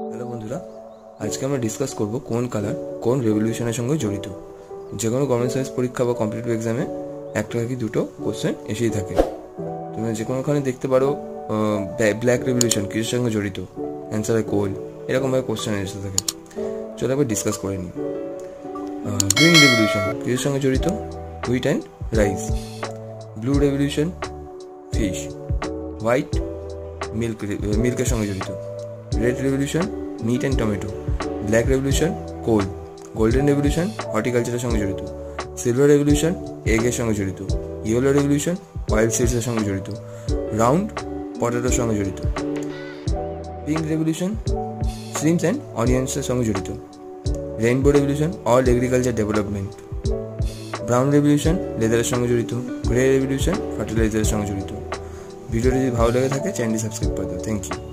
Hello বন্ধুরা, আজকে আমরা ডিসকাস করব কোন কালার কোন রেভলিউশনের সঙ্গে জড়িত। যে কোনো গভর্নমেন্ট সার্ভিস পরীক্ষা বা কম্পিটিটিভ এক্সামে একটা কি দুটো কোশ্চেন এসেই থাকে। তোমরা যে কোনোখানে দেখতে পারো ব্ল্যাক রেভলিউশন কিসের সঙ্গে জড়িত, অ্যান্সারে কোল, এরকমভাবে কোশ্চেন এসে থাকে। চলো একবার ডিসকাস করে নিই। গ্রিন রেভলিউশন কিসের সঙ্গে জড়িত? Wheat and rice. Blue revolution fish. White মিল্কের সঙ্গে জড়িত। Red revolution meat and tomato. Black revolution coal. Golden revolution হর্টিকালচারের সঙ্গে জড়িত। সিলভার রেভলিউশন এগের সঙ্গে জড়িত। ইয়েলো রেভলিউশন অয়েল সিডসের সঙ্গে জড়িত। রাউন্ড পটেটোর সঙ্গে জড়িত। পিঙ্ক রেভলিউশন শ্রিম্পস অ্যান্ড অনিয়ন্সের সঙ্গে জড়িত। Rainbow revolution all agriculture development. Brown revolution লেদারের সঙ্গে জড়িত। গ্রে রেভলিউশন ফার্টিলাইজারের সঙ্গে জড়িত। ভিডিওটি যদি ভালো লেগে থাকে চ্যানেলটি সাবস্ক্রাইব করে দাও। Thank you.